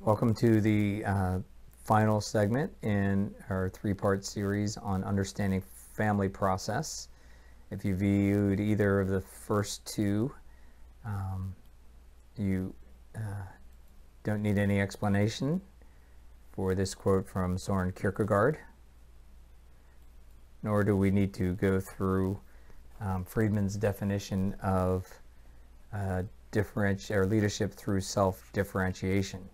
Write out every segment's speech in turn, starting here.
Welcome to the final segment in our three-part series on understanding family process. If you viewed either of the first two, you don't need any explanation for this quote from Soren Kierkegaard, nor do we need to go through Friedman's definition of leadership through self-differentiation.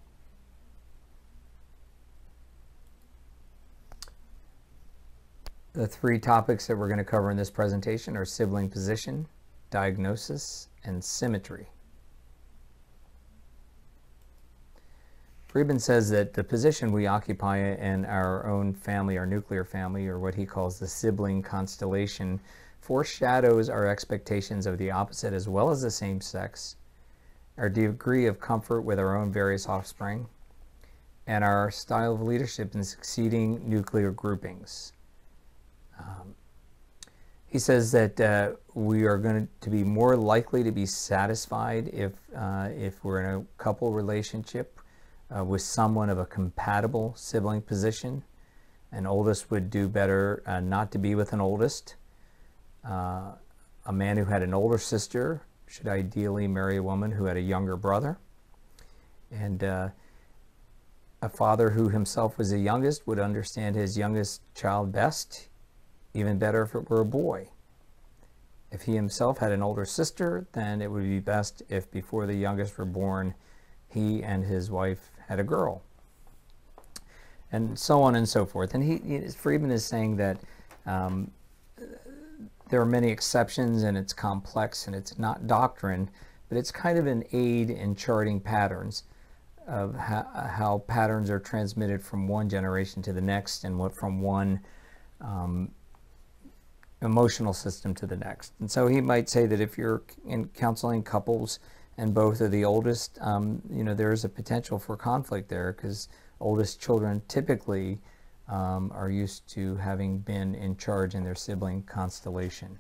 The three topics that we're going to cover in this presentation are sibling position, diagnosis, and symmetry. Friedman says that the position we occupy in our own family, our nuclear family, or what he calls the sibling constellation, foreshadows our expectations of the opposite as well as the same sex, our degree of comfort with our own various offspring, and our style of leadership in succeeding nuclear groupings. He says that we are going to be more likely to be satisfied if we're in a couple relationship with someone of a compatible sibling position. An oldest would do better not to be with an oldest. A man who had an older sister should ideally marry a woman who had a younger brother. And a father who himself was the youngest would understand his youngest child best, even better if it were a boy. If he himself had an older sister, then it would be best if before the youngest were born, he and his wife had a girl. And so on and so forth. And Friedman is saying that there are many exceptions, and it's complex, and it's not doctrine, but it's kind of an aid in charting patterns of how patterns are transmitted from one generation to the next, and from one emotional system to the next. And so he might say that if you're in counseling couples and both are the oldest, there's a potential for conflict there, because oldest children typically are used to having been in charge in their sibling constellation.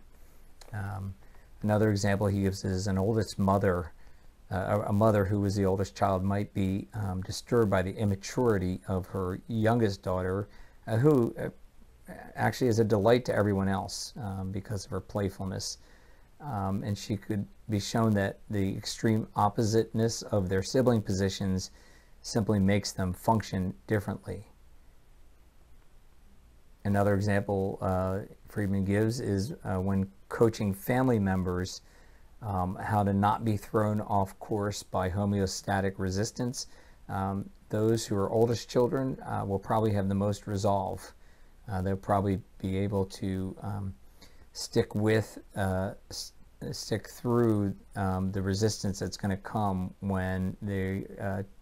Another example he gives is an oldest mother, a mother who was the oldest child might be disturbed by the immaturity of her youngest daughter, who actually is a delight to everyone else because of her playfulness. And she could be shown that the extreme oppositeness of their sibling positions simply makes them function differently. Another example Friedman gives is when coaching family members how to not be thrown off course by homeostatic resistance. Those who are oldest children will probably have the most resolve. They'll probably be able to stick through the resistance that's going to come when they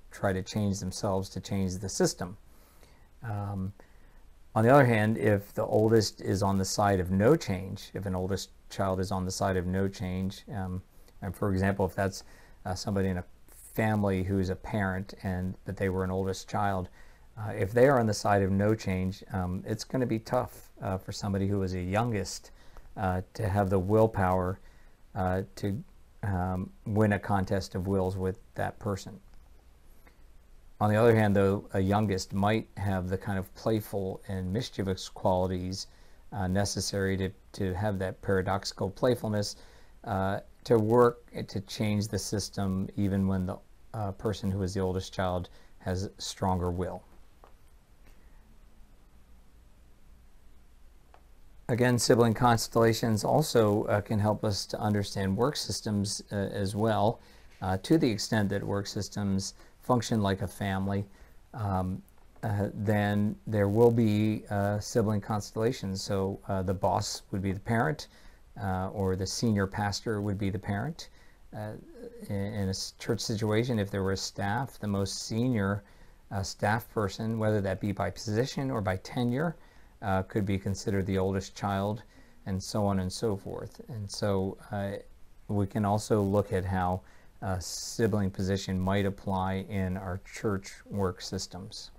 try to change themselves to change the system. On the other hand, if the oldest is on the side of no change, if an oldest child is on the side of no change, and for example, if that's somebody in a family who's a parent but they were an oldest child, if they are on the side of no change, it's going to be tough for somebody who is a youngest to have the willpower to win a contest of wills with that person. On the other hand, though, a youngest might have the kind of playful and mischievous qualities necessary to have that paradoxical playfulness to work to change the system even when the person who is the oldest child has stronger will. Again, sibling constellations also can help us to understand work systems as well, to the extent that work systems function like a family. Then there will be sibling constellations. So the boss would be the parent, or the senior pastor would be the parent. In a church situation, if there were a staff, the most senior staff person, whether that be by position or by tenure, could be considered the oldest child, and so on and so forth. And so we can also look at how sibling position might apply in our church work systems.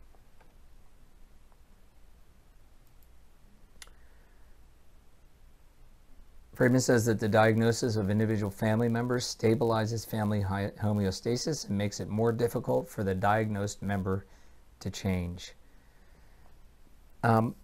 Friedman says that the diagnosis of individual family members stabilizes family homeostasis and makes it more difficult for the diagnosed member to change. In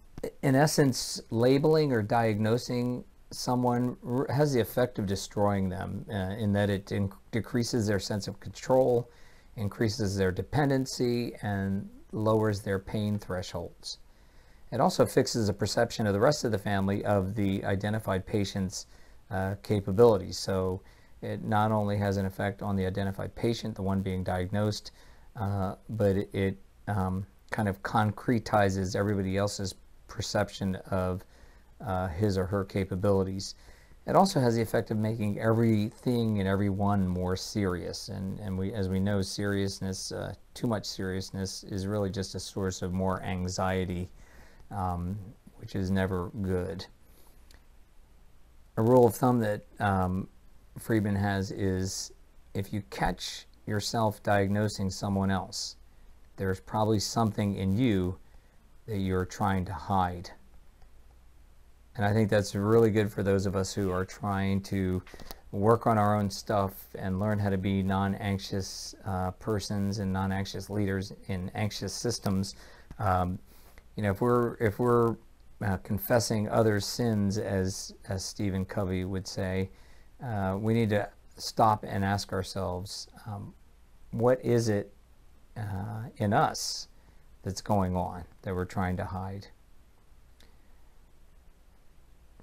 essence, labeling or diagnosing someone has the effect of destroying them in that it decreases their sense of control, increases their dependency, and lowers their pain thresholds. It also fixes the perception of the rest of the family of the identified patient's capabilities. So it not only has an effect on the identified patient, the one being diagnosed, but it kind of concretizes everybody else's perception of his or her capabilities. It also has the effect of making everything and everyone more serious. And as we know, seriousness, too much seriousness, is really just a source of more anxiety, which is never good. A rule of thumb that Friedman has is if you catch yourself diagnosing someone else, there's probably something in you that you're trying to hide. And I think that's really good for those of us who are trying to work on our own stuff and learn how to be non-anxious persons and non-anxious leaders in anxious systems. You know, if we're confessing others' sins, as Stephen Covey would say, we need to stop and ask ourselves, what is it in us that's going on that we're trying to hide?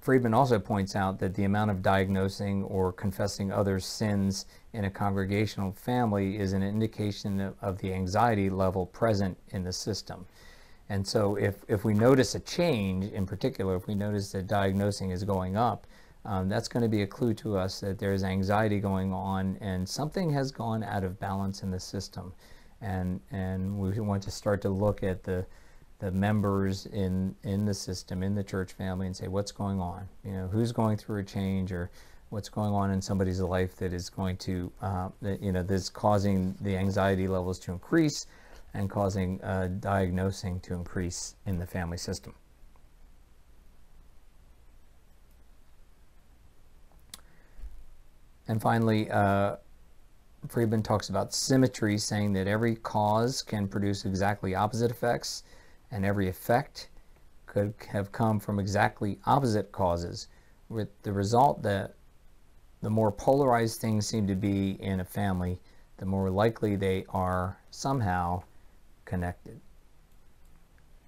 Friedman also points out that the amount of diagnosing or confessing others' sins in a congregational family is an indication of the anxiety level present in the system. And so if we notice a change, in particular, if we notice that diagnosing is going up, that's going to be a clue to us that there's anxiety going on and something has gone out of balance in the system. And we want to start to look at the members in the system, in the church family, and say, what's going on? You know, who's going through a change, or what's going on in somebody's life that is going to, that's causing the anxiety levels to increase and causing diagnosing to increase in the family system. And finally, Friedman talks about symmetry, saying that every cause can produce exactly opposite effects, and every effect could have come from exactly opposite causes, with the result that the more polarized things seem to be in a family, the more likely they are somehow connected.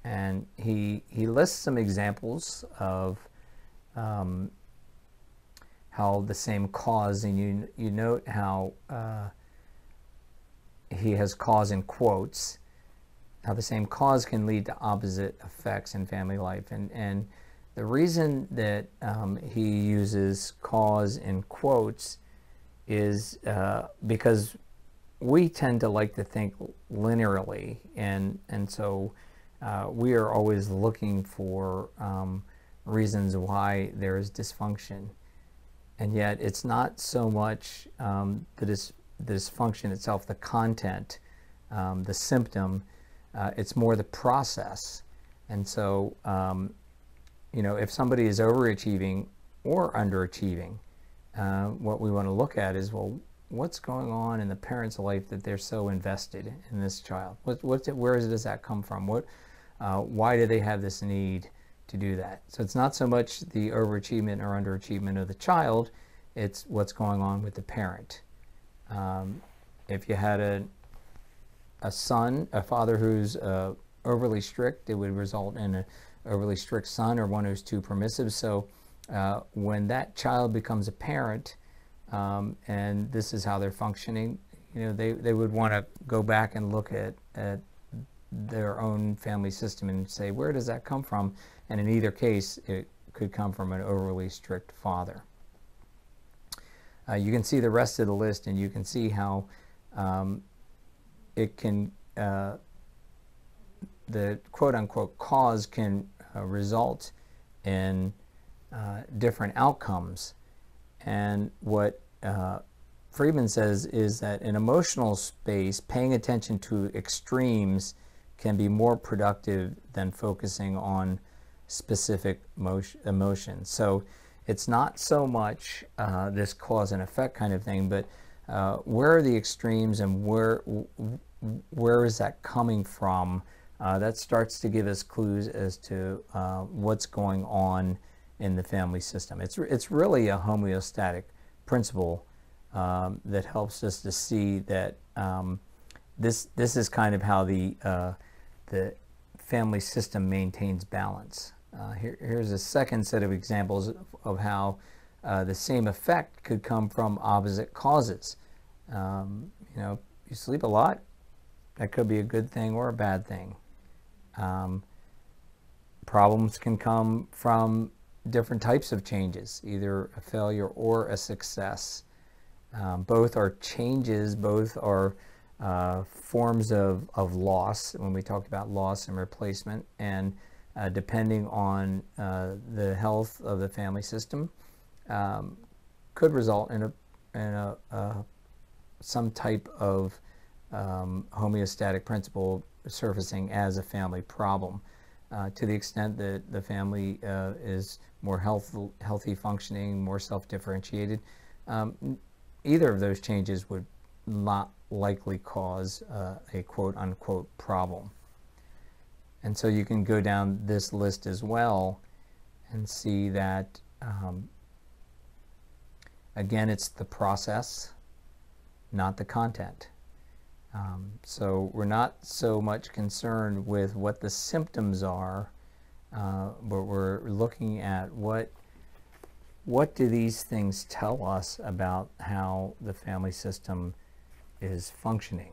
And he lists some examples of how the same cause, and you note how he has cause in quotes, how the same cause can lead to opposite effects in family life. And the reason that he uses cause in quotes is because we tend to like to think linearly, and so we are always looking for reasons why there is dysfunction. And yet it's not so much the dysfunction itself, the content, the symptom, it's more the process. And so, if somebody is overachieving or underachieving, what we want to look at is, well, what's going on in the parent's life that they're so invested in this child? Where does that come from? Why do they have this need to do that? So it's not so much the overachievement or underachievement of the child, it's what's going on with the parent. If you had a father who's overly strict, it would result in an overly strict son, or one who's too permissive. So when that child becomes a parent, and this is how they're functioning, they would want to go back and look at their own family system and say, where does that come from? And in either case, it could come from an overly strict father. You can see the rest of the list, and you can see how it can, the quote-unquote cause can result in different outcomes. And what Friedman says is that in emotional space, paying attention to extremes can be more productive than focusing on specific emotions. So it's not so much this cause and effect kind of thing, but where are the extremes and where is that coming from? That starts to give us clues as to what's going on in the family system. It's really a homeostatic principle that helps us to see that this is kind of how the family system maintains balance. Here's a second set of examples of how the same effect could come from opposite causes. You know, you sleep a lot, that could be a good thing or a bad thing. Problems can come from different types of changes, either a failure or a success. Both are changes, both are forms of loss, when we talked about loss and replacement, and depending on the health of the family system, could result in some type of homeostatic principle surfacing as a family problem. To the extent that the family is more healthy functioning, more self-differentiated, either of those changes would not likely cause a quote-unquote problem. And so you can go down this list as well and see that, again, it's the process, not the content. So we're not so much concerned with what the symptoms are, but we're looking at what do these things tell us about how the family system is functioning.